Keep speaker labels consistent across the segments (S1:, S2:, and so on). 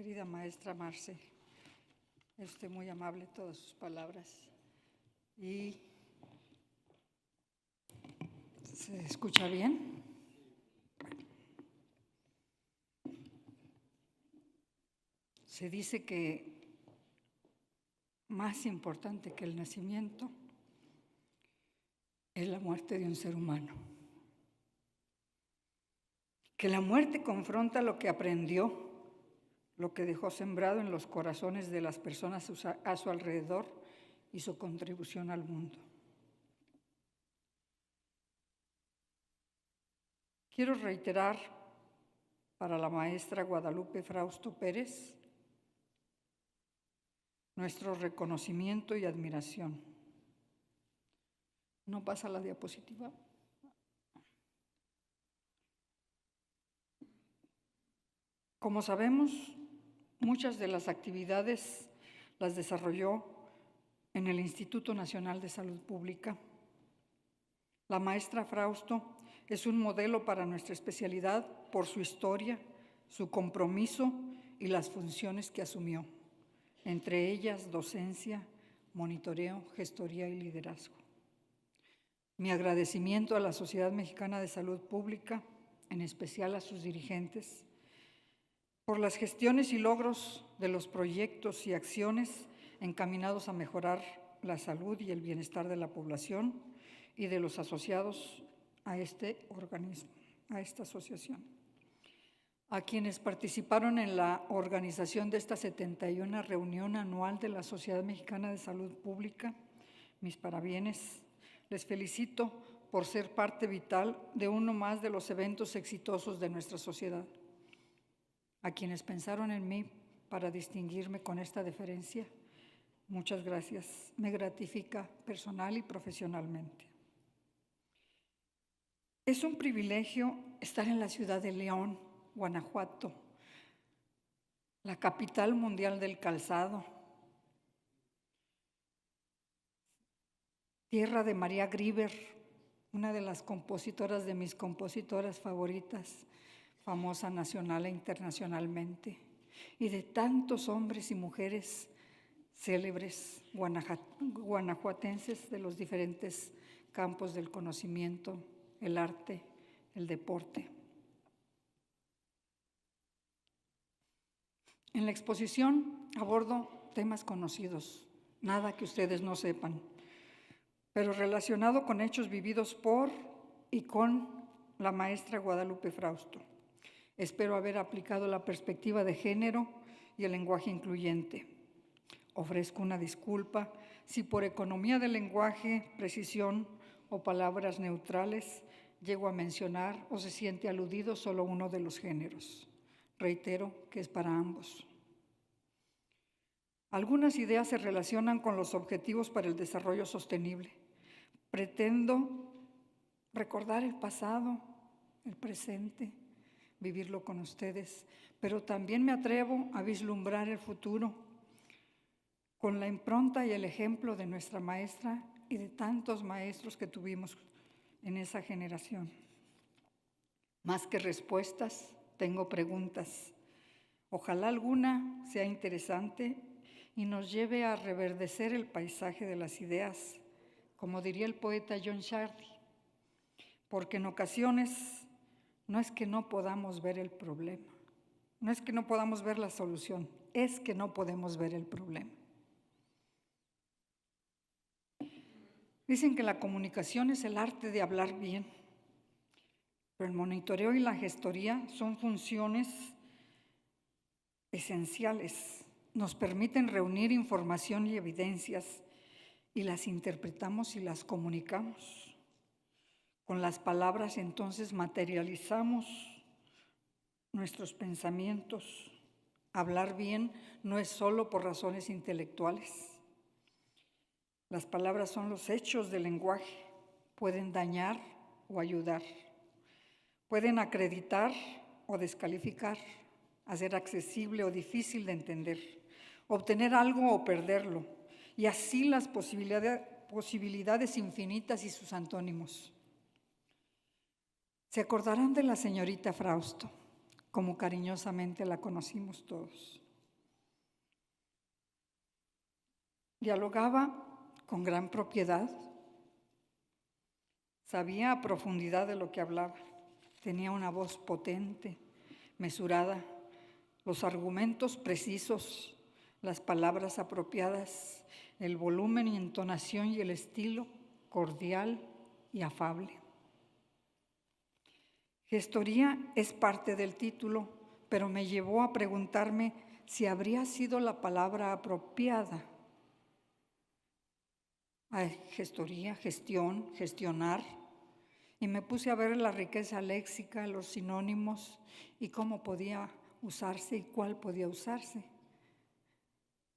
S1: Querida maestra Marce, es usted muy amable todas sus palabras y ¿se escucha bien? Se dice que más importante que el nacimiento es la muerte de un ser humano. Que la muerte confronta lo que aprendió, lo que dejó sembrado en los corazones de las personas a su alrededor y su contribución al mundo. Quiero reiterar para la maestra Guadalupe Frausto Pérez nuestro reconocimiento y admiración. ¿No pasa la diapositiva? Como sabemos, muchas de las actividades las desarrolló en el Instituto Nacional de Salud Pública. La maestra Frausto es un modelo para nuestra especialidad por su historia, su compromiso y las funciones que asumió, entre ellas docencia, monitoreo, gestoría y liderazgo. Mi agradecimiento a la Sociedad Mexicana de Salud Pública, en especial a sus dirigentes, por las gestiones y logros de los proyectos y acciones encaminados a mejorar la salud y el bienestar de la población y de los asociados a este organismo, a esta asociación. A quienes participaron en la organización de esta 71 reunión anual de la Sociedad Mexicana de Salud Pública, mis parabienes. Les felicito por ser parte vital de uno más de los eventos exitosos de nuestra sociedad. A quienes pensaron en mí para distinguirme con esta deferencia, muchas gracias. Me gratifica personal y profesionalmente. Es un privilegio estar en la ciudad de León, Guanajuato, la capital mundial del calzado, tierra de María Grieber, una de las compositoras de mis compositoras favoritas, famosa nacional e internacionalmente, y de tantos hombres y mujeres célebres guanajuatenses de los diferentes campos del conocimiento, el arte, el deporte. En la exposición abordo temas conocidos, nada que ustedes no sepan, pero relacionado con hechos vividos por y con la maestra Guadalupe Frausto. Espero haber aplicado la perspectiva de género y el lenguaje incluyente. Ofrezco una disculpa si por economía del lenguaje, precisión o palabras neutrales llego a mencionar o se siente aludido solo uno de los géneros. Reitero que es para ambos. Algunas ideas se relacionan con los objetivos para el desarrollo sostenible. Pretendo recordar el pasado, el presente, vivirlo con ustedes, pero también me atrevo a vislumbrar el futuro con la impronta y el ejemplo de nuestra maestra y de tantos maestros que tuvimos en esa generación. Más que respuestas, tengo preguntas. Ojalá alguna sea interesante y nos lleve a reverdecer el paisaje de las ideas, como diría el poeta John Shardy, porque en ocasiones no es que no podamos ver el problema, no es que no podamos ver la solución, es que no podemos ver el problema. Dicen que la comunicación es el arte de hablar bien, pero el monitoreo y la gestoría son funciones esenciales. Nos permiten reunir información y evidencias y las interpretamos y las comunicamos. Con las palabras entonces materializamos nuestros pensamientos. Hablar bien no es solo por razones intelectuales. Las palabras son los hechos del lenguaje. Pueden dañar o ayudar. Pueden acreditar o descalificar, hacer accesible o difícil de entender, obtener algo o perderlo, y así las posibilidades infinitas y sus antónimos. Se acordarán de la señorita Frausto, como cariñosamente la conocimos todos. Dialogaba con gran propiedad, sabía a profundidad de lo que hablaba, tenía una voz potente, mesurada, los argumentos precisos, las palabras apropiadas, el volumen y entonación y el estilo cordial y afable. Gestoría es parte del título, pero me llevó a preguntarme si habría sido la palabra apropiada. Gestoría, gestión, gestionar, y me puse a ver la riqueza léxica, los sinónimos y cómo podía usarse y cuál podía usarse.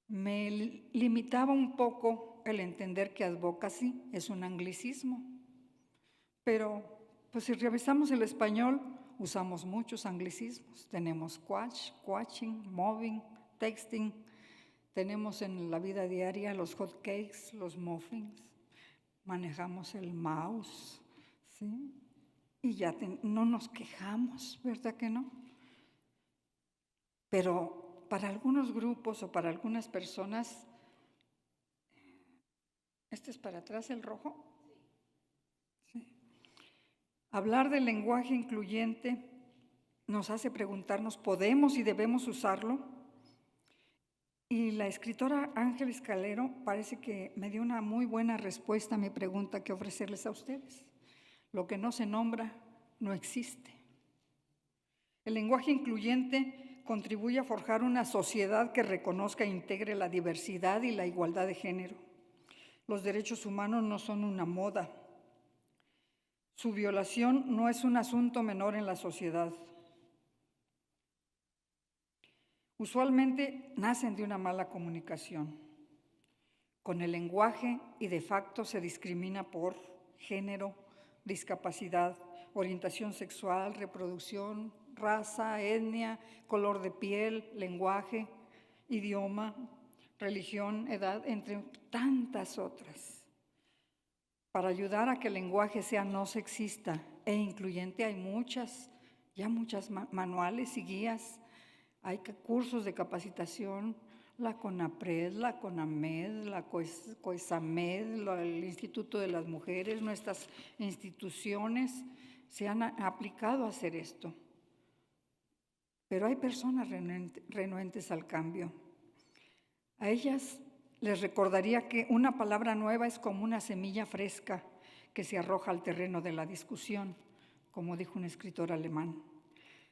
S1: Me limitaba un poco el entender que advocacy es un anglicismo, pero pues si revisamos el español, usamos muchos anglicismos. Tenemos quash, quaching, moving, texting. Tenemos en la vida diaria los hot cakes, los muffins. Manejamos el mouse, ¿sí? Y ya no nos quejamos, ¿verdad que no? Pero para algunos grupos o para algunas personas, ¿este es para atrás el rojo? Sí. Hablar del lenguaje incluyente nos hace preguntarnos, ¿podemos y debemos usarlo? Y la escritora Ángeles Calero parece que me dio una muy buena respuesta a mi pregunta que ofrecerles a ustedes. Lo que no se nombra no existe. El lenguaje incluyente contribuye a forjar una sociedad que reconozca e integre la diversidad y la igualdad de género. Los derechos humanos no son una moda. Su violación no es un asunto menor en la sociedad. Usualmente nacen de una mala comunicación con el lenguaje y de facto se discrimina por género, discapacidad, orientación sexual, reproducción, raza, etnia, color de piel, lenguaje, idioma, religión, edad, entre tantas otras. Para ayudar a que el lenguaje sea no sexista e incluyente hay muchas manuales y guías. Hay cursos de capacitación, la CONAPRED, la CONAMED, la COESAMED, el Instituto de las Mujeres, nuestras instituciones se han aplicado a hacer esto. Pero hay personas renuentes al cambio. A ellas les recordaría que una palabra nueva es como una semilla fresca que se arroja al terreno de la discusión, como dijo un escritor alemán.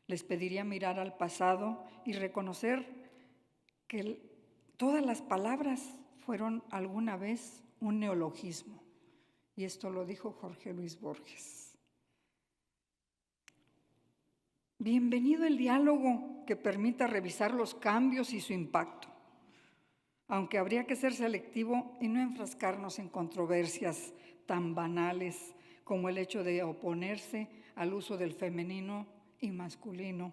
S1: Les pediría mirar al pasado y reconocer que todas las palabras fueron alguna vez un neologismo. Y esto lo dijo Jorge Luis Borges. Bienvenido el diálogo que permita revisar los cambios y su impacto, aunque habría que ser selectivo y no enfrascarnos en controversias tan banales como el hecho de oponerse al uso del femenino y masculino,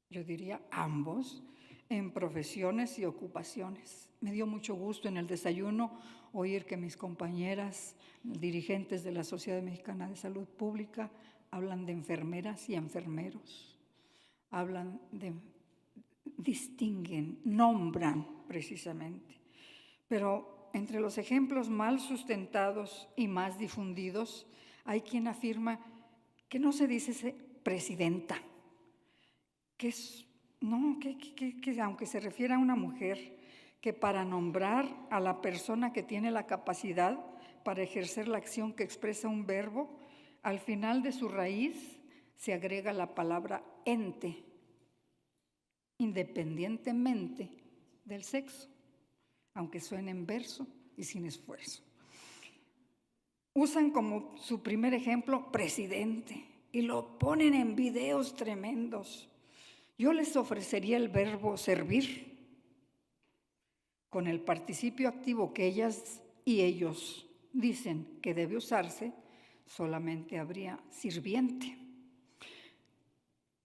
S1: yo diría ambos, en profesiones y ocupaciones. Me dio mucho gusto en el desayuno oír que mis compañeras, dirigentes de la Sociedad Mexicana de Salud Pública, hablan de enfermeras y enfermeros, distinguen, nombran precisamente. Pero entre los ejemplos mal sustentados y más difundidos, hay quien afirma que no se dice presidenta, que aunque se refiere a una mujer, que para nombrar a la persona que tiene la capacidad para ejercer la acción que expresa un verbo, al final de su raíz se agrega la palabra ente, independientemente del sexo, aunque suene en verso y sin esfuerzo. Usan como su primer ejemplo presidente y lo ponen en videos tremendos. Yo les ofrecería el verbo servir con el participio activo que ellas y ellos dicen que debe usarse, solamente habría sirviente.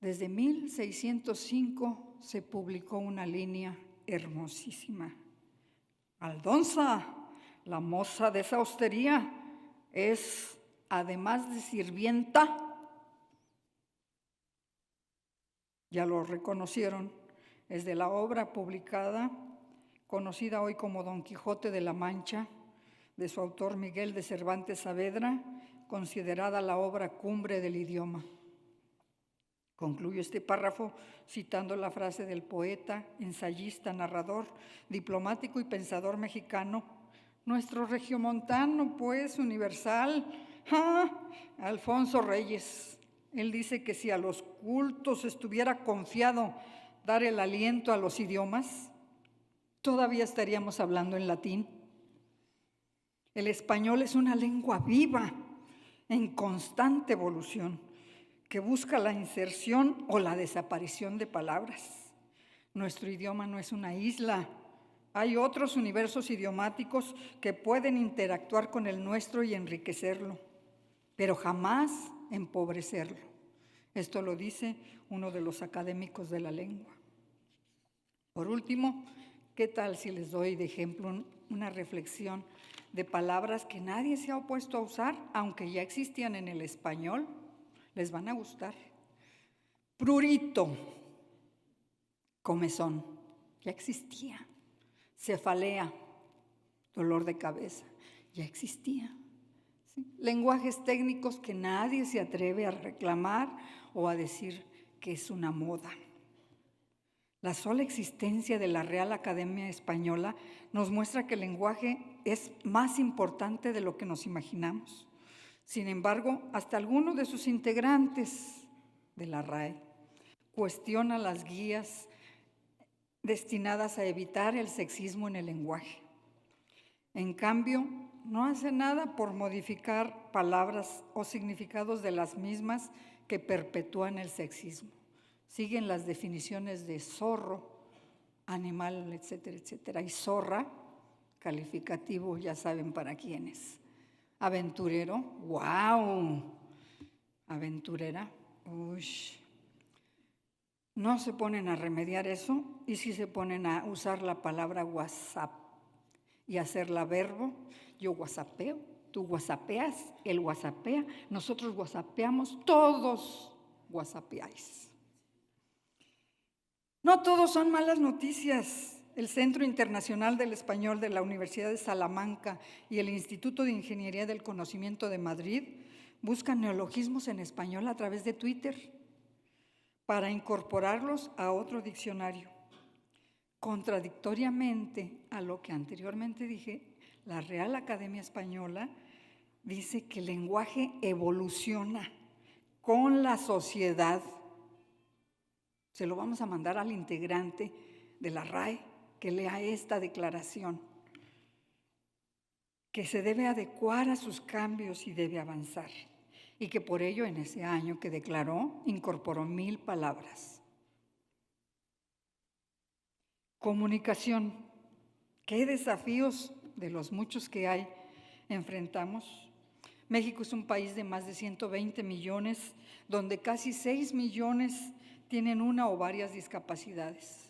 S1: Desde 1605 se publicó una línea hermosísima. Aldonza, la moza de esa hostería, es, además de sirvienta, ya lo reconocieron, es de la obra publicada conocida hoy como Don Quijote de la Mancha, de su autor Miguel de Cervantes Saavedra, considerada la obra cumbre del idioma. Concluyo este párrafo citando la frase del poeta, ensayista, narrador, diplomático y pensador mexicano, nuestro regiomontano, pues, universal, Alfonso Reyes. Él dice que si a los cultos estuviera confiado dar el aliento a los idiomas, todavía estaríamos hablando en latín. El español es una lengua viva, en constante evolución, que busca la inserción o la desaparición de palabras. Nuestro idioma no es una isla. Hay otros universos idiomáticos que pueden interactuar con el nuestro y enriquecerlo, pero jamás empobrecerlo. Esto lo dice uno de los académicos de la lengua. Por último, ¿qué tal si les doy de ejemplo una reflexión de palabras que nadie se ha opuesto a usar, aunque ya existían en el español? Les van a gustar. Prurito, comezón, ya existía. Cefalea, dolor de cabeza, ya existía. ¿Sí? Lenguajes técnicos que nadie se atreve a reclamar o a decir que es una moda. La sola existencia de la Real Academia Española nos muestra que el lenguaje es más importante de lo que nos imaginamos. Sin embargo, hasta alguno de sus integrantes de la RAE cuestiona las guías destinadas a evitar el sexismo en el lenguaje. En cambio, no hace nada por modificar palabras o significados de las mismas que perpetúan el sexismo. Siguen las definiciones de zorro, animal, etcétera, etcétera. Y zorra, calificativo, ya saben para quién es. Aventurero, ¡wow! Aventurera, uy. No se ponen a remediar eso y sí se ponen a usar la palabra WhatsApp y hacerla verbo. Yo whatsappeo, tú whatsappeas, él whatsappea, nosotros whatsappeamos, todos whatsappeáis. No todos son malas noticias. El Centro Internacional del Español de la Universidad de Salamanca y el Instituto de Ingeniería del Conocimiento de Madrid buscan neologismos en español a través de Twitter para incorporarlos a otro diccionario. Contradictoriamente a lo que anteriormente dije, la Real Academia Española dice que el lenguaje evoluciona con la sociedad. Se lo vamos a mandar al integrante de la RAE que lea esta declaración, que se debe adecuar a sus cambios y debe avanzar, y que por ello en ese año que declaró incorporó 1000 palabras. Comunicación. ¿Qué desafíos de los muchos que hay enfrentamos? México es un país de más de 120 millones, donde casi 6 millones tienen una o varias discapacidades.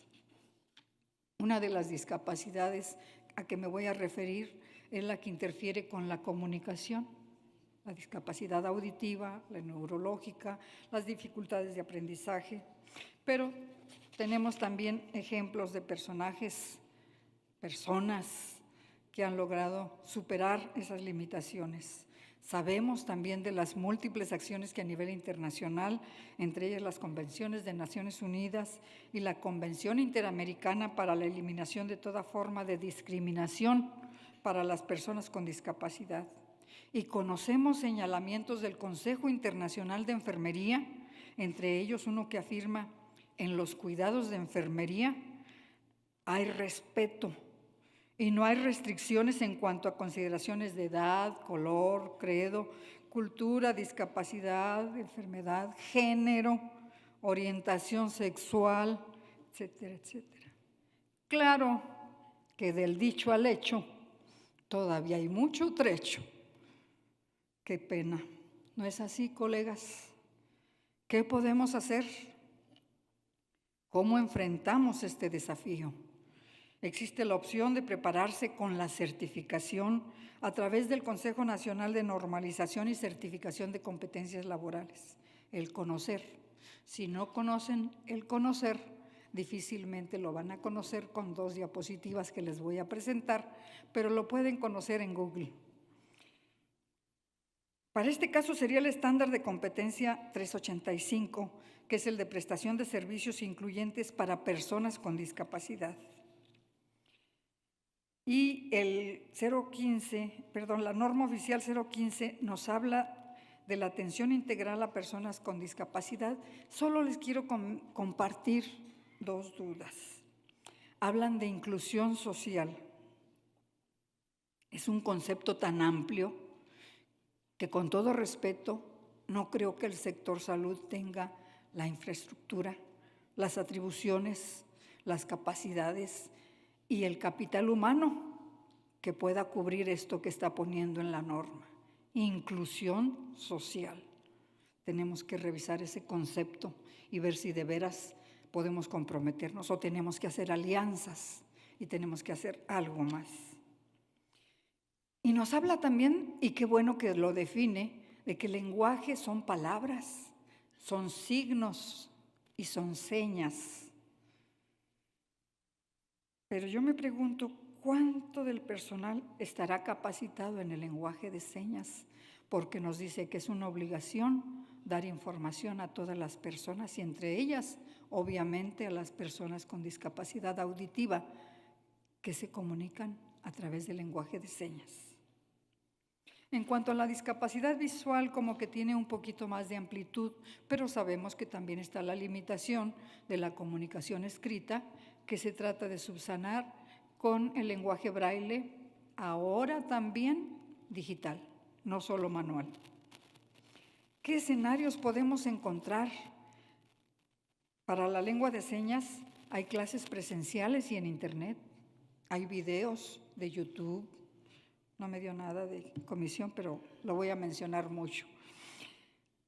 S1: Una de las discapacidades a que me voy a referir es la que interfiere con la comunicación, la discapacidad auditiva, la neurológica, las dificultades de aprendizaje, pero tenemos también ejemplos de personas que han logrado superar esas limitaciones. Sabemos también de las múltiples acciones que a nivel internacional, entre ellas las convenciones de Naciones Unidas y la Convención Interamericana para la Eliminación de toda forma de discriminación para las personas con discapacidad. Y conocemos señalamientos del Consejo Internacional de Enfermería, entre ellos uno que afirma: en los cuidados de enfermería hay respeto y no hay restricciones en cuanto a consideraciones de edad, color, credo, cultura, discapacidad, enfermedad, género, orientación sexual, etcétera, etcétera. Claro que del dicho al hecho todavía hay mucho trecho. Qué pena. ¿No es así, colegas? ¿Qué podemos hacer? ¿Cómo enfrentamos este desafío? Existe la opción de prepararse con la certificación a través del Consejo Nacional de Normalización y Certificación de Competencias Laborales, el conocer. Si no conocen el conocer, difícilmente lo van a conocer con 2 diapositivas que les voy a presentar, pero lo pueden conocer en Google. Para este caso sería el estándar de competencia 385, que es el de prestación de servicios incluyentes para personas con discapacidad. Y el la norma oficial 015 nos habla de la atención integral a personas con discapacidad. Solo les quiero compartir 2 dudas. Hablan de inclusión social. Es un concepto tan amplio que, con todo respeto, no creo que el sector salud tenga la infraestructura, las atribuciones, las capacidades y el capital humano que pueda cubrir esto que está poniendo en la norma. Inclusión social. Tenemos que revisar ese concepto y ver si de veras podemos comprometernos o tenemos que hacer alianzas y tenemos que hacer algo más. Y nos habla también, y qué bueno que lo define, de que el lenguaje son palabras, son signos y son señas. Pero yo me pregunto, ¿cuánto del personal estará capacitado en el lenguaje de señas? Porque nos dice que es una obligación dar información a todas las personas y entre ellas, obviamente, a las personas con discapacidad auditiva que se comunican a través del lenguaje de señas. En cuanto a la discapacidad visual, como que tiene un poquito más de amplitud, pero sabemos que también está la limitación de la comunicación escrita, que se trata de subsanar con el lenguaje braille, ahora también digital, no solo manual. ¿Qué escenarios podemos encontrar? Para la lengua de señas hay clases presenciales y en internet, hay videos de YouTube. No me dio nada de comisión, pero lo voy a mencionar mucho.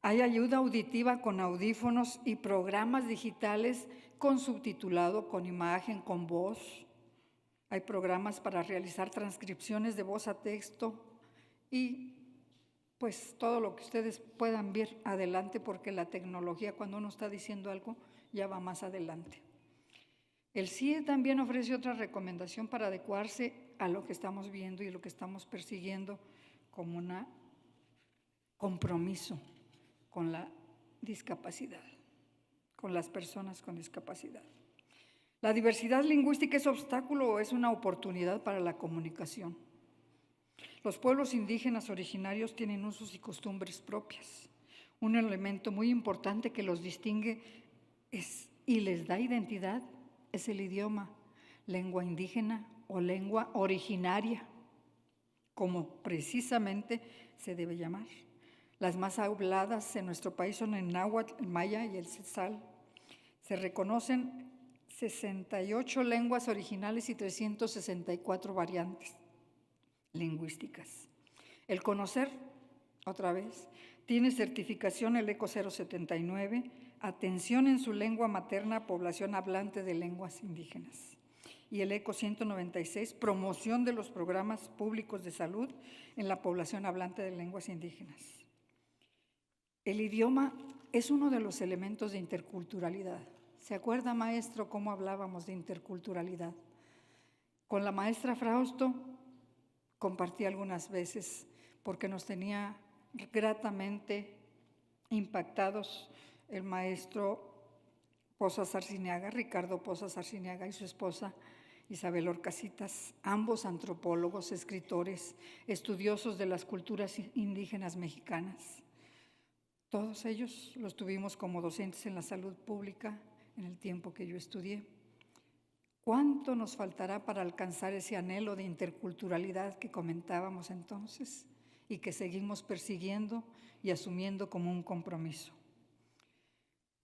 S1: Hay ayuda auditiva con audífonos y programas digitales con subtitulado, con imagen, con voz. Hay programas para realizar transcripciones de voz a texto y pues todo lo que ustedes puedan ver adelante, porque la tecnología, cuando uno está diciendo algo, ya va más adelante. El CIE también ofrece otra recomendación para adecuarse a lo que estamos viendo y lo que estamos persiguiendo como un compromiso con la discapacidad, con las personas con discapacidad. ¿La diversidad lingüística es obstáculo o es una oportunidad para la comunicación? Los pueblos indígenas originarios tienen usos y costumbres propias. Un elemento muy importante que los distingue y les da identidad es el idioma, lengua indígena o lengua originaria, como precisamente se debe llamar. Las más habladas en nuestro país son el náhuatl, el maya y el quetzal. Se reconocen 68 lenguas originales y 364 variantes lingüísticas. El conocer, otra vez, tiene certificación el ECO 079, atención en su lengua materna a población hablante de lenguas indígenas. Y el ECO 196, promoción de los programas públicos de salud en la población hablante de lenguas indígenas. El idioma es uno de los elementos de interculturalidad. ¿Se acuerda, maestro, cómo hablábamos de interculturalidad? Con la maestra Frausto compartí algunas veces porque nos tenía gratamente impactados el maestro Pozas Arciniaga, Ricardo Pozas Arciniaga, y su esposa Isabel Orcasitas, ambos antropólogos, escritores, estudiosos de las culturas indígenas mexicanas. Todos ellos los tuvimos como docentes en la salud pública en el tiempo que yo estudié. ¿Cuánto nos faltará para alcanzar ese anhelo de interculturalidad que comentábamos entonces y que seguimos persiguiendo y asumiendo como un compromiso?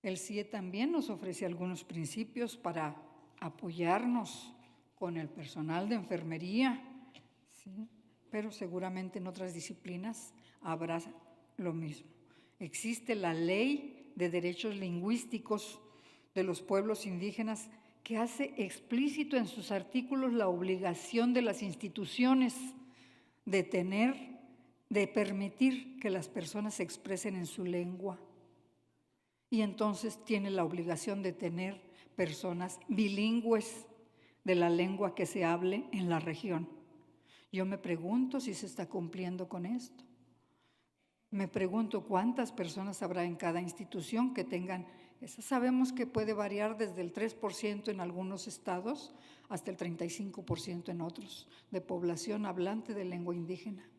S1: El CIE también nos ofrece algunos principios para apoyarnos con el personal de enfermería, ¿sí? Pero seguramente en otras disciplinas habrá lo mismo. Existe la Ley de Derechos Lingüísticos de los Pueblos Indígenas que hace explícito en sus artículos la obligación de las instituciones de permitir que las personas se expresen en su lengua. Y entonces tiene la obligación de tener personas bilingües de la lengua que se hable en la región. Yo me pregunto si se está cumpliendo con esto. Me pregunto cuántas personas habrá en cada institución que tengan esa. Sabemos que puede variar desde el 3% en algunos estados hasta el 35% en otros, de población hablante de lengua indígena.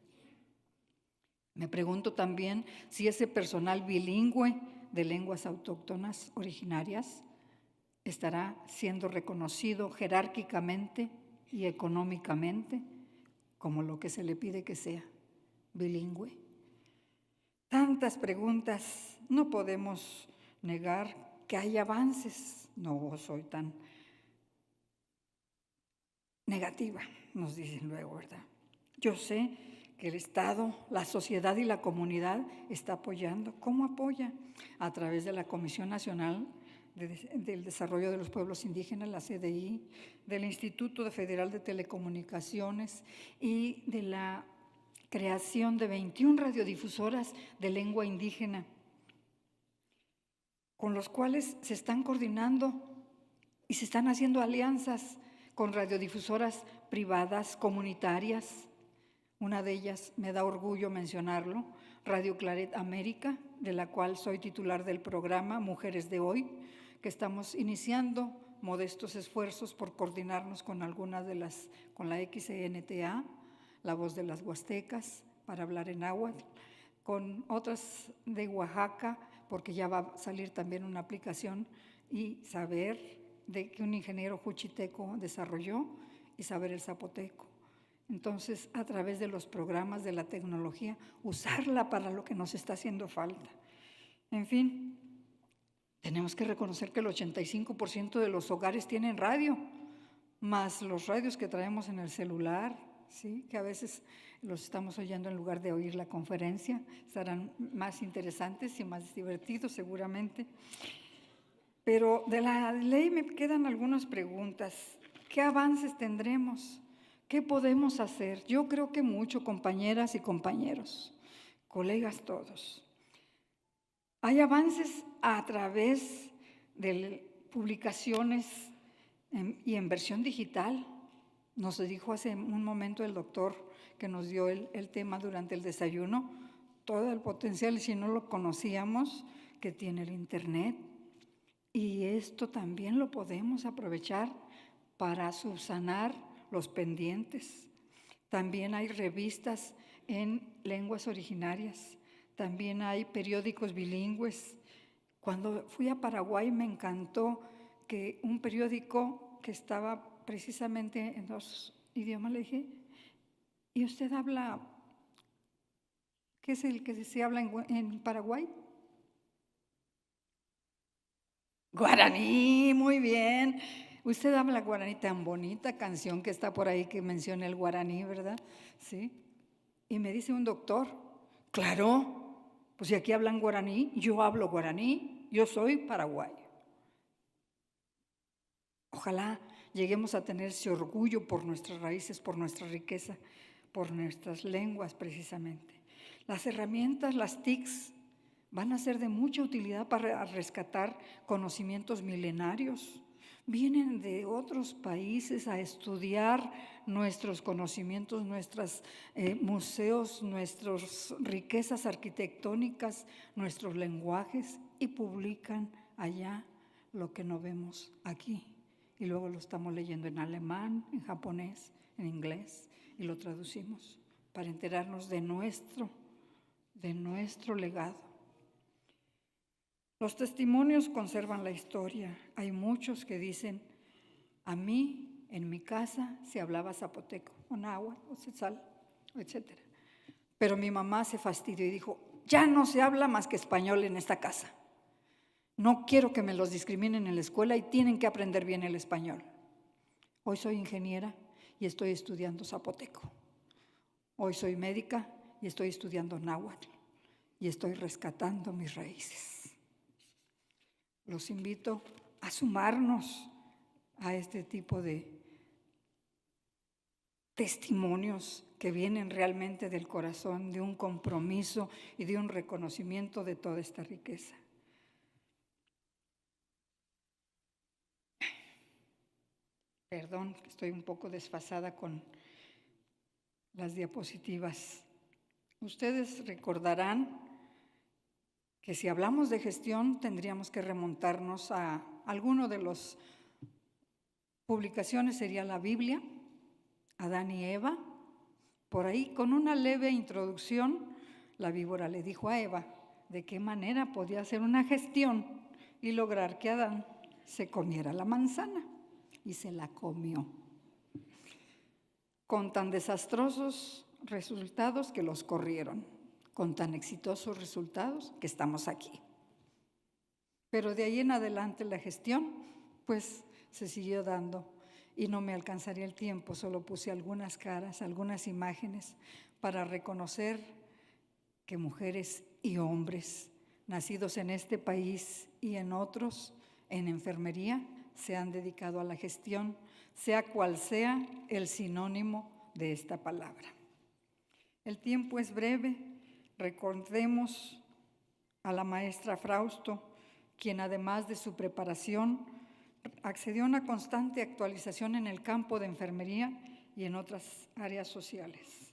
S1: Me pregunto también si ese personal bilingüe de lenguas autóctonas originarias estará siendo reconocido jerárquicamente y económicamente como lo que se le pide que sea, bilingüe. Tantas preguntas, no podemos negar que hay avances. No soy tan negativa, nos dicen luego, ¿verdad? Yo sé que el Estado, la sociedad y la comunidad está apoyando. ¿Cómo apoya? A través de la Comisión Nacional del Desarrollo de los Pueblos Indígenas, la CDI, del Instituto Federal de Telecomunicaciones y de la creación de 21 radiodifusoras de lengua indígena, con los cuales se están coordinando y se están haciendo alianzas con radiodifusoras privadas, comunitarias. Una de ellas, me da orgullo mencionarlo, Radio Claret América, de la cual soy titular del programa Mujeres de Hoy, que estamos iniciando modestos esfuerzos por coordinarnos con algunas de con la XNTA, La Voz de las Huastecas, para hablar en náhuatl, con otras de Oaxaca, porque ya va a salir también una aplicación, y saber de que un ingeniero juchiteco desarrolló y saber el zapoteco. Entonces, a través de los programas de la tecnología, usarla para lo que nos está haciendo falta. En fin, tenemos que reconocer que el 85% de los hogares tienen radio, más los radios que traemos en el celular, ¿sí? Que a veces los estamos oyendo en lugar de oír la conferencia. Serán más interesantes y más divertidos seguramente. Pero de la ley me quedan algunas preguntas. ¿Qué avances tendremos? ¿Qué podemos hacer? Yo creo que mucho, compañeras y compañeros, colegas todos. Hay avances a través de publicaciones y en versión digital. Nos dijo hace un momento el doctor que nos dio el tema durante el desayuno, todo el potencial, si no lo conocíamos, que tiene el Internet. Y esto también lo podemos aprovechar para subsanar los pendientes. También hay revistas en lenguas originarias, también hay periódicos bilingües. Cuando fui a Paraguay me encantó que un periódico que estaba precisamente en 2 idiomas, le dije, ¿y usted habla, qué es el que se habla en Paraguay? Guaraní, muy bien. Usted habla guaraní, tan bonita canción que está por ahí que menciona el guaraní, ¿verdad? Sí. Y me dice un doctor, claro, pues si aquí hablan guaraní, yo hablo guaraní, yo soy paraguayo. Ojalá lleguemos a tener ese orgullo por nuestras raíces, por nuestra riqueza, por nuestras lenguas precisamente. Las herramientas, las TICs, van a ser de mucha utilidad para rescatar conocimientos milenarios. Vienen de otros países a estudiar nuestros conocimientos, nuestros museos, nuestras riquezas arquitectónicas, nuestros lenguajes, y publican allá lo que no vemos aquí. Y luego lo estamos leyendo en alemán, en japonés, en inglés, y lo traducimos para enterarnos de nuestro legado. Los testimonios conservan la historia. Hay muchos que dicen, a mí, en mi casa, se hablaba zapoteco, o náhuatl, o tzetzal, etc. Pero mi mamá se fastidió y dijo, ya no se habla más que español en esta casa. No quiero que me los discriminen en la escuela y tienen que aprender bien el español. Hoy soy ingeniera y estoy estudiando zapoteco. Hoy soy médica y estoy estudiando náhuatl y estoy rescatando mis raíces. Los invito a sumarnos a este tipo de testimonios que vienen realmente del corazón, de un compromiso y de un reconocimiento de toda esta riqueza. Perdón, estoy un poco desfasada con las diapositivas. Ustedes recordarán que si hablamos de gestión tendríamos que remontarnos a alguno de las publicaciones, sería la Biblia, Adán y Eva. Por ahí, con una leve introducción, la víbora le dijo a Eva de qué manera podía hacer una gestión y lograr que Adán se comiera la manzana, y se la comió, con tan desastrosos resultados que los corrieron, con tan exitosos resultados que estamos aquí. Pero de ahí en adelante la gestión, pues, se siguió dando, y no me alcanzaría el tiempo, solo puse algunas caras, algunas imágenes para reconocer que mujeres y hombres nacidos en este país y en otros en enfermería se han dedicado a la gestión, sea cual sea el sinónimo de esta palabra. El tiempo es breve. Recordemos a la maestra Frausto, quien además de su preparación accedió a una constante actualización en el campo de enfermería y en otras áreas sociales.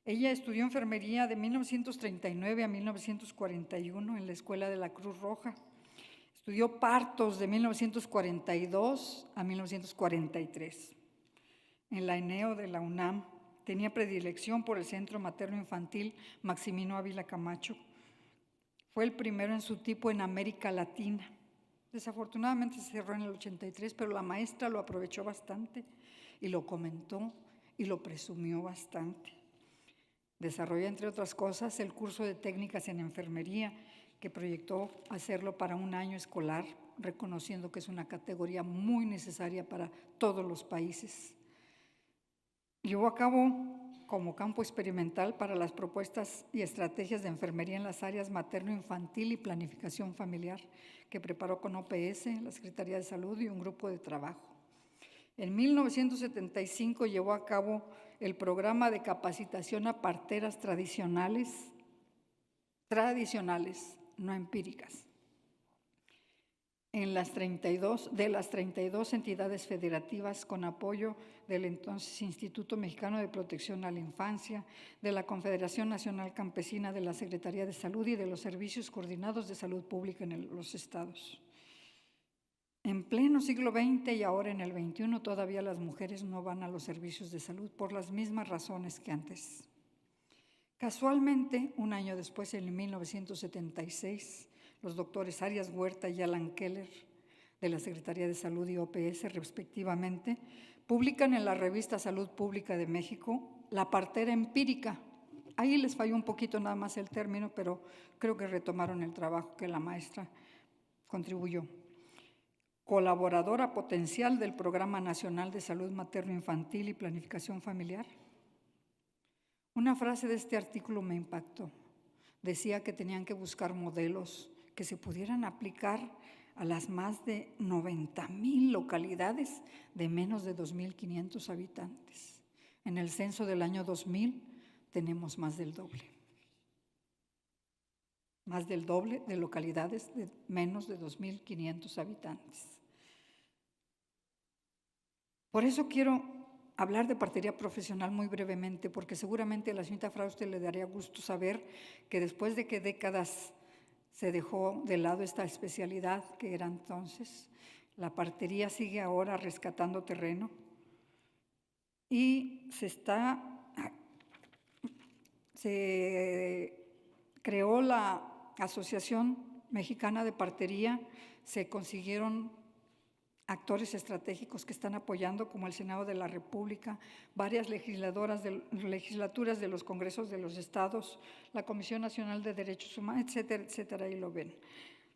S1: Ella estudió enfermería de 1939 a 1941 en la Escuela de la Cruz Roja. Estudió partos de 1942 a 1943 en la ENEO de la UNAM. Tenía predilección por el Centro Materno Infantil Maximino Ávila Camacho. Fue el primero en su tipo en América Latina. Desafortunadamente se cerró en el 83, pero la maestra lo aprovechó bastante y lo comentó y lo presumió bastante. Desarrolla, entre otras cosas, el curso de técnicas en enfermería, que proyectó hacerlo para un año escolar, reconociendo que es una categoría muy necesaria para todos los países. Llevó a cabo como campo experimental para las propuestas y estrategias de enfermería en las áreas materno-infantil y planificación familiar, que preparó con OPS, la Secretaría de Salud y un grupo de trabajo. En 1975 llevó a cabo el programa de capacitación a parteras tradicionales, no empíricas, en las 32 entidades federativas, con apoyo del entonces Instituto Mexicano de Protección a la Infancia, de la Confederación Nacional Campesina, de la Secretaría de Salud y de los Servicios Coordinados de Salud Pública en los estados. En pleno siglo XX y ahora en el XXI todavía las mujeres no van a los servicios de salud por las mismas razones que antes. Casualmente, un año después, en 1976, los doctores Arias Huerta y Alan Keller, de la Secretaría de Salud y OPS, respectivamente, publican en la revista Salud Pública de México la partera empírica. Ahí les falló un poquito nada más el término, pero creo que retomaron el trabajo que la maestra contribuyó. Colaboradora potencial del Programa Nacional de Salud Materno-Infantil y Planificación Familiar. Una frase de este artículo me impactó. Decía que tenían que buscar modelos que se pudieran aplicar a las más de 90,000 localidades de menos de 2,500 habitantes. En el censo del año 2000 tenemos más del doble. Más del doble de localidades de menos de 2,500 habitantes. Por eso quiero hablar de partería profesional muy brevemente, porque seguramente a la señorita Frauste le daría gusto saber que después de que décadas se dejó de lado esta especialidad que era entonces, la partería sigue ahora rescatando terreno y se creó la Asociación Mexicana de Partería, se consiguieron actores estratégicos que están apoyando, como el Senado de la República, varias legislaturas de los congresos de los estados, la Comisión Nacional de Derechos Humanos, etcétera, etcétera, ahí lo ven.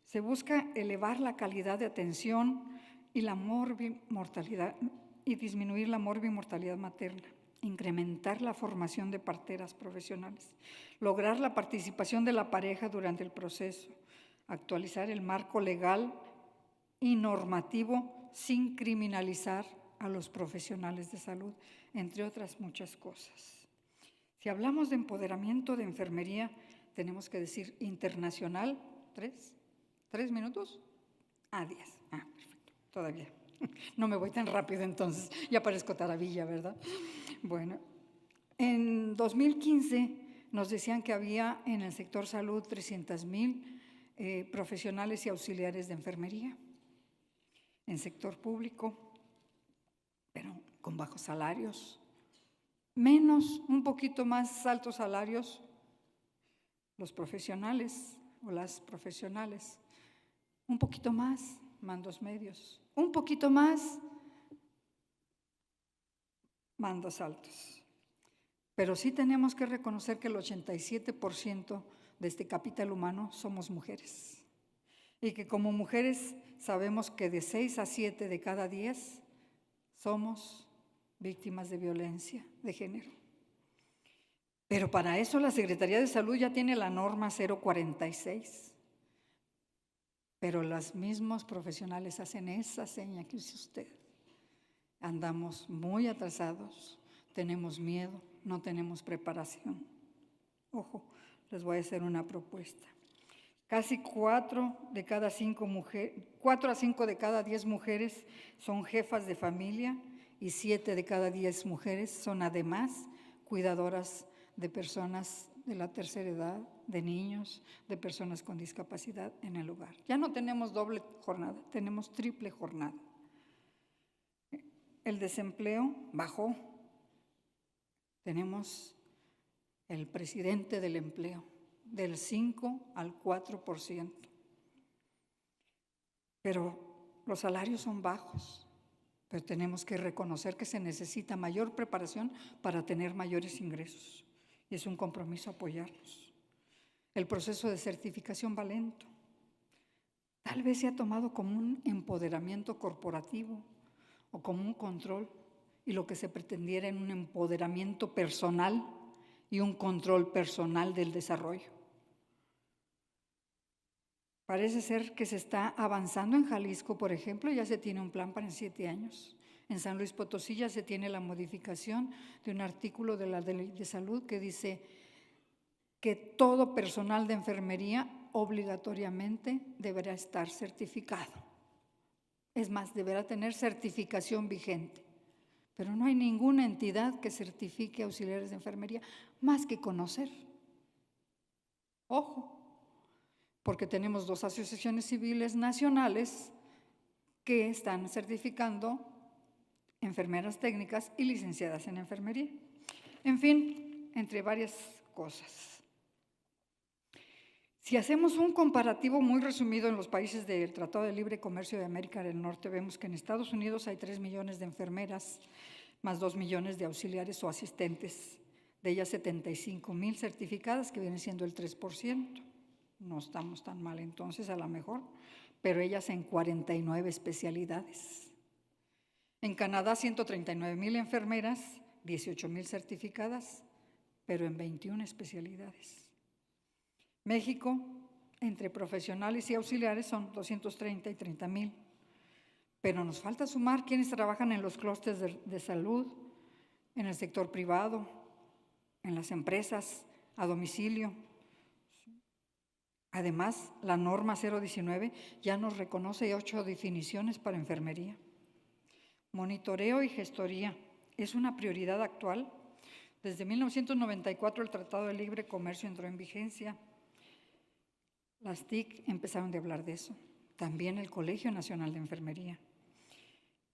S1: Se busca elevar la calidad de atención y la morbimortalidad y disminuir la morbimortalidad materna, incrementar la formación de parteras profesionales, lograr la participación de la pareja durante el proceso, actualizar el marco legal y normativo sin criminalizar a los profesionales de salud, entre otras muchas cosas. Si hablamos de empoderamiento de enfermería, tenemos que decir internacional. ¿3 minutos? 10. Perfecto, todavía. No me voy tan rápido entonces, ya parezco taravilla, ¿verdad? Bueno, en 2015 nos decían que había en el sector salud 300,000 profesionales y auxiliares de enfermería en sector público, pero con bajos salarios, menos, un poquito más altos salarios los profesionales o las profesionales, un poquito más mandos medios, un poquito más mandos altos. Pero sí tenemos que reconocer que el 87% de este capital humano somos mujeres. Y que como mujeres sabemos que de 6 a 7 de cada 10 somos víctimas de violencia de género. Pero para eso la Secretaría de Salud ya tiene la norma 046. Pero los mismos profesionales hacen esa seña que dice usted. Andamos muy atrasados, tenemos miedo, no tenemos preparación. Ojo, les voy a hacer una propuesta. Casi 4 a 5 de cada 10 mujeres son jefas de familia y 7 de cada 10 mujeres son además cuidadoras de personas de la tercera edad, de niños, de personas con discapacidad en el hogar. Ya no tenemos doble jornada, tenemos triple jornada. El desempleo bajó. Tenemos el presidente del empleo, del 5 al 4%. Pero los salarios son bajos, pero tenemos que reconocer que se necesita mayor preparación para tener mayores ingresos. Y es un compromiso apoyarlos. El proceso de certificación va lento. Tal vez se ha tomado como un empoderamiento corporativo o como un control, y lo que se pretendiera en un empoderamiento personal y un control personal del desarrollo. Parece ser que se está avanzando en Jalisco, por ejemplo, ya se tiene un plan para en 7 años. En San Luis Potosí ya se tiene la modificación de un artículo de la Ley de Salud que dice que todo personal de enfermería obligatoriamente deberá estar certificado. Es más, deberá tener certificación vigente. Pero no hay ninguna entidad que certifique auxiliares de enfermería más que conocer. Ojo, porque tenemos 2 asociaciones civiles nacionales que están certificando enfermeras técnicas y licenciadas en enfermería. En fin, entre varias cosas. Si hacemos un comparativo muy resumido en los países del Tratado de Libre Comercio de América del Norte, vemos que en Estados Unidos hay 3 millones de enfermeras, más 2 millones de auxiliares o asistentes, de ellas 75,000 certificadas, que viene siendo el 3%. No estamos tan mal entonces, a lo mejor, pero ellas en 49 especialidades. En Canadá, 139,000 enfermeras, 18,000 certificadas, pero en 21 especialidades. México, entre profesionales y auxiliares, son 230 y 30,000. Pero nos falta sumar quienes trabajan en los clústeres de salud, en el sector privado, en las empresas, a domicilio. Además, la norma 019 ya nos reconoce 8 definiciones para enfermería. Monitoreo y gestoría es una prioridad actual. Desde 1994 el Tratado de Libre Comercio entró en vigencia. Las TIC empezaron a hablar de eso. También el Colegio Nacional de Enfermería.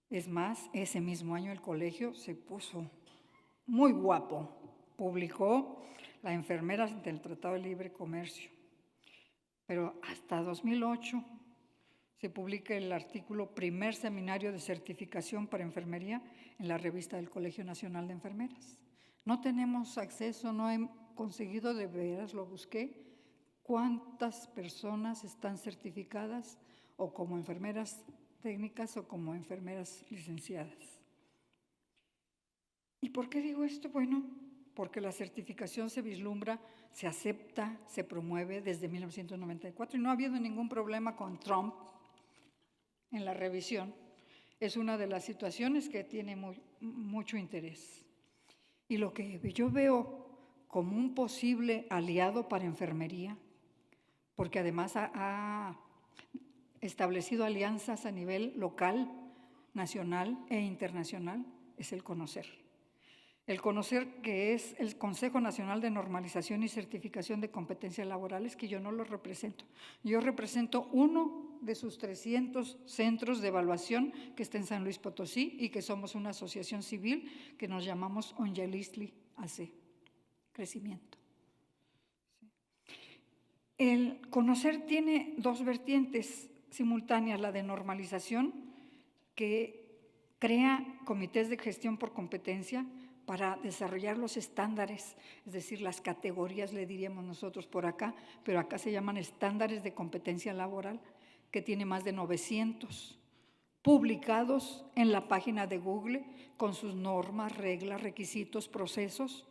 S1: Es más, ese mismo año el colegio se puso muy guapo. Publicó la enfermera del Tratado de Libre Comercio. Pero hasta 2008 se publica el artículo Primer Seminario de Certificación para Enfermería en la revista del Colegio Nacional de Enfermeras. No tenemos acceso, no he conseguido, de veras lo busqué, cuántas personas están certificadas o como enfermeras técnicas o como enfermeras licenciadas. ¿Y por qué digo esto? Bueno, porque la certificación se vislumbra, se acepta, se promueve desde 1994 y no ha habido ningún problema con Trump en la revisión. Es una de las situaciones que tiene mucho interés. Y lo que yo veo como un posible aliado para enfermería, porque además ha establecido alianzas a nivel local nacional e internacional es el CONOCER. El CONOCER, que es el Consejo Nacional de Normalización y Certificación de Competencias Laborales, que yo no lo represento. Yo represento uno de sus 300 centros de evaluación que está en San Luis Potosí y que somos una asociación civil que nos llamamos Ongelistli AC, Crecimiento. El CONOCER tiene dos vertientes simultáneas, la de normalización, que crea comités de gestión por competencia para desarrollar los estándares, es decir, las categorías, le diríamos nosotros por acá, pero acá se llaman estándares de competencia laboral, que tiene más de 900 publicados en la página de Google con sus normas, reglas, requisitos, procesos.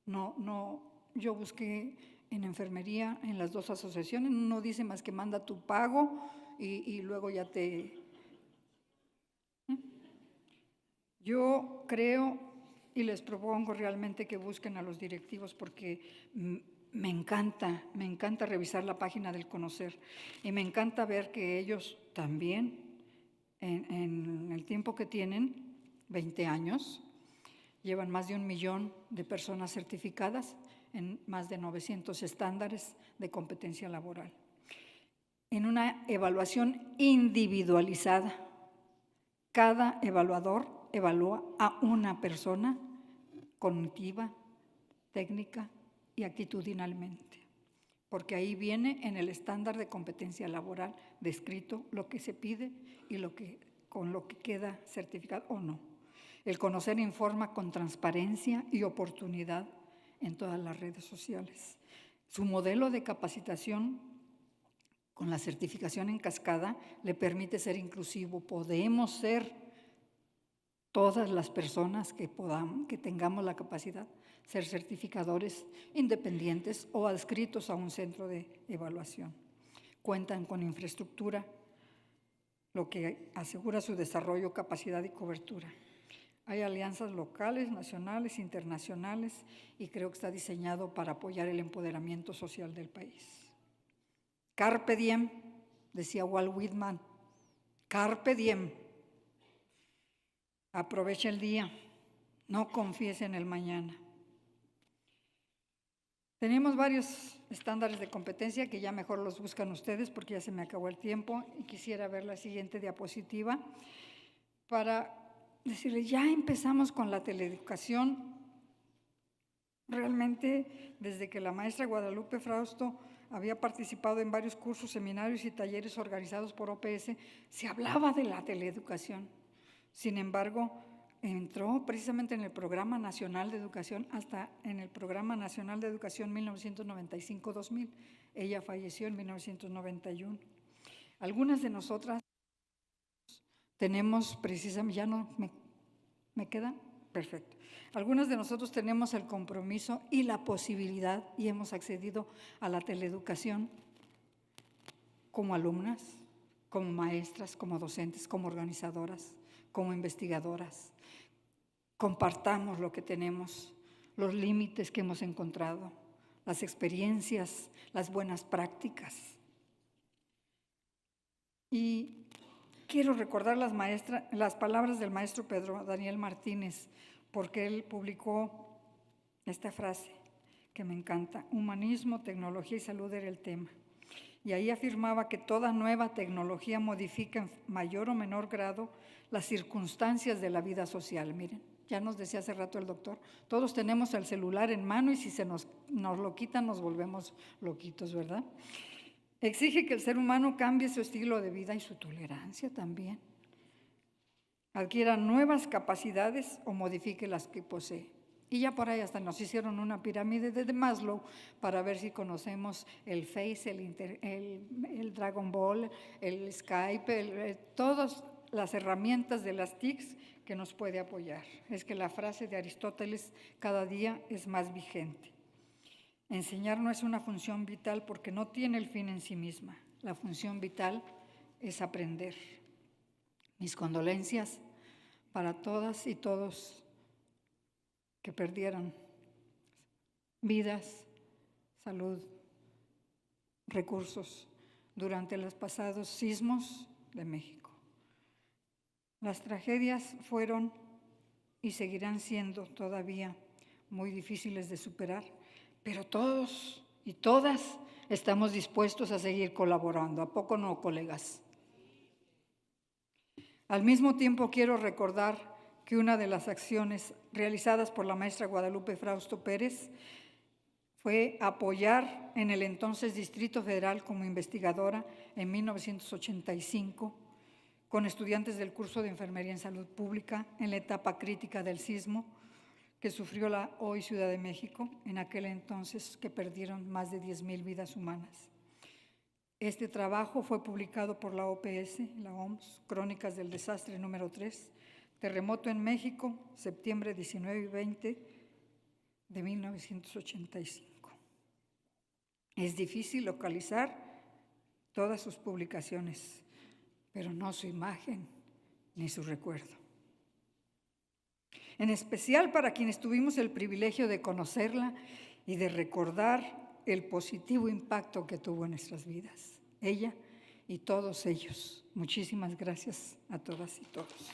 S1: Yo busqué en enfermería en las dos asociaciones, no dice más que manda tu pago y luego ya te... Yo creo y les propongo realmente que busquen a los directivos porque me encanta revisar la página del CONOCER y me encanta ver que ellos también, en el tiempo que tienen, 20 años, llevan más de 1 millón de personas certificadas en más de 900 estándares de competencia laboral. En una evaluación individualizada, cada evaluador evalúa a una persona cognitiva, técnica y actitudinalmente, porque ahí viene en el estándar de competencia laboral descrito lo que se pide y con lo que queda certificado o no. El CONOCER informa con transparencia y oportunidad en todas las redes sociales. Su modelo de capacitación con la certificación en cascada le permite ser inclusivo. Podemos ser todas las personas que tengamos la capacidad, ser certificadores independientes o adscritos a un centro de evaluación. Cuentan con infraestructura, lo que asegura su desarrollo, capacidad y cobertura. Hay alianzas locales, nacionales, internacionales y creo que está diseñado para apoyar el empoderamiento social del país. Carpe diem, decía Walt Whitman, carpe diem. Aprovecha el día, no confíes en el mañana. Tenemos varios estándares de competencia que ya mejor los buscan ustedes porque ya se me acabó el tiempo y quisiera ver la siguiente diapositiva para decirles, ya empezamos con la teleeducación. Realmente, desde que la maestra Guadalupe Frausto había participado en varios cursos, seminarios y talleres organizados por OPS, se hablaba de la teleeducación. Sin embargo, entró precisamente en el Programa Nacional de Educación, hasta en el Programa Nacional de Educación 1995-2000. Ella falleció en 1991. Algunas de nosotras tenemos precisamente, ya no me queda, perfecto. Algunos de nosotros tenemos el compromiso y la posibilidad y hemos accedido a la teleeducación como alumnas, como maestras, como docentes, como organizadoras, como investigadoras. Compartamos lo que tenemos, los límites que hemos encontrado, las experiencias, las buenas prácticas. Y quiero recordar las palabras del maestro Pedro Daniel Martínez, porque él publicó esta frase que me encanta: humanismo, tecnología y salud era el tema. Y ahí afirmaba que toda nueva tecnología modifica en mayor o menor grado las circunstancias de la vida social. Miren, ya nos decía hace rato el doctor, todos tenemos el celular en mano y si se nos lo quitan nos volvemos loquitos, ¿verdad? Exige que el ser humano cambie su estilo de vida y su tolerancia también. Adquiera nuevas capacidades o modifique las que posee. Y ya por ahí hasta nos hicieron una pirámide de Maslow para ver si conocemos el Face, el Dragon Ball, el Skype, todas las herramientas de las TICs que nos puede apoyar. Es que la frase de Aristóteles cada día es más vigente. Enseñar no es una función vital porque no tiene el fin en sí misma. La función vital es aprender. Mis condolencias para todas y todos que perdieron vidas, salud, recursos durante los pasados sismos de México. Las tragedias fueron y seguirán siendo todavía muy difíciles de superar, pero todos y todas estamos dispuestos a seguir colaborando. ¿A poco no, colegas? Al mismo tiempo quiero recordar que una de las acciones realizadas por la maestra Guadalupe Frausto Pérez fue apoyar en el entonces Distrito Federal como investigadora en 1985 con estudiantes del curso de Enfermería en Salud Pública en la etapa crítica del sismo que sufrió la hoy Ciudad de México, en aquel entonces que perdieron más de 10,000 vidas humanas. Este trabajo fue publicado por la OPS, la OMS, Crónicas del Desastre número 3, Terremoto en México, septiembre 19 y 20 de 1985. Es difícil localizar todas sus publicaciones, pero no su imagen ni su recuerdo. En especial para quienes tuvimos el privilegio de conocerla y de recordar el positivo impacto que tuvo en nuestras vidas, ella y todos ellos. Muchísimas gracias a todas y todos.